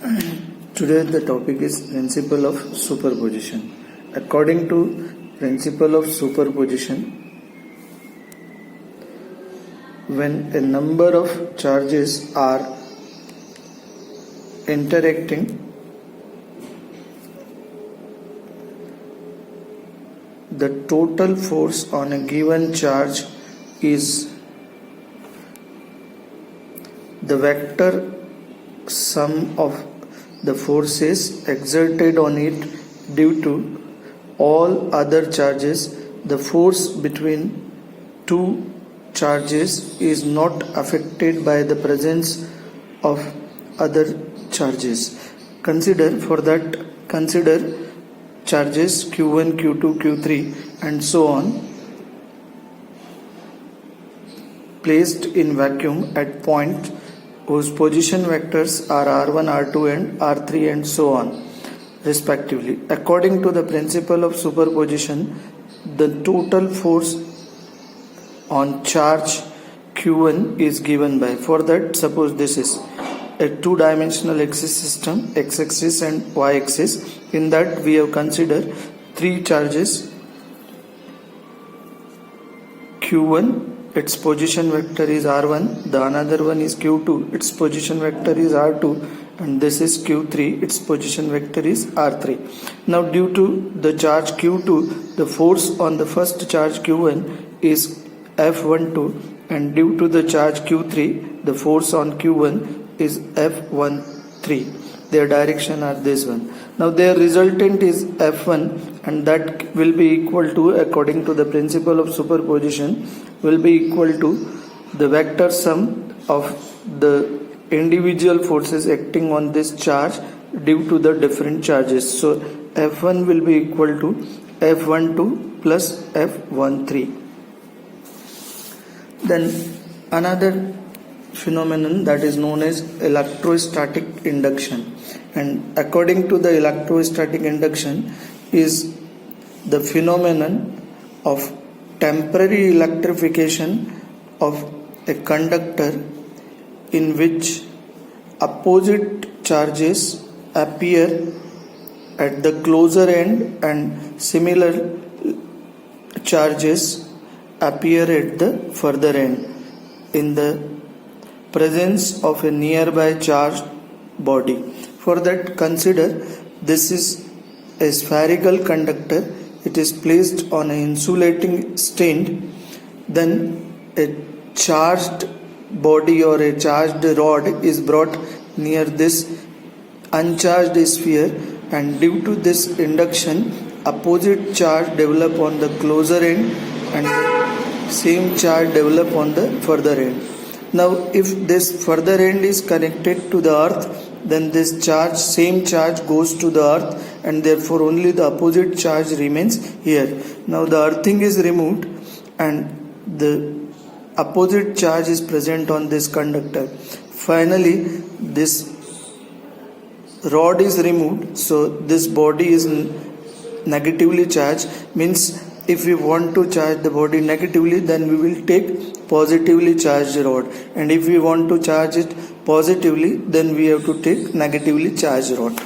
Today the topic is principle of superposition. According to principle of superposition, when a number of charges are interacting, the total force on a given charge is the vector sum of the forces exerted on it due to all other charges. The force between two charges is not affected by the presence of other charges. Consider charges q1, q2, q3 and so on placed in vacuum at point whose position vectors are r1, r2 and r3 and so on respectively. According to the principle of superposition, the total force on charge q1 is given by, for that suppose this is a two-dimensional axis system, x-axis and y-axis. In that we have considered three charges. q1, its position vector is r1, the another one is q2, its position vector is r2, and this is q3, its position vector is r3. Now due to the charge q2, the force on the first charge q1 is F12, and due to the charge q3, the force on q1 is F13. Their direction are this one. Now their resultant is F1, and that will be equal to, according to the principle of superposition, will be equal to the vector sum of the individual forces acting on this charge due to the different charges. So F1 will be equal to F12 plus F13. Then another phenomenon that is known as electrostatic induction, and according to the electrostatic induction is the phenomenon of temporary electrification of a conductor in which opposite charges appear at the closer end and similar charges appear at the further end in the presence of a nearby charged body. For that, consider this is a spherical conductor. It is placed on an insulating stand. Then a charged body or a charged rod is brought near this uncharged sphere, and due to this induction, opposite charge develop on the closer end and same charge develop on the further end. Now if this further end is connected to the earth, then this charge, same charge goes to the earth, and therefore only the opposite charge remains here. Now the earthing is removed and the opposite charge is present on this conductor. Finally this rod is removed, so this body is negatively charged. Means if we want to charge the body negatively, then we will take positively charged rod, and if we want to charge it positively, then we have to take negatively charged rod.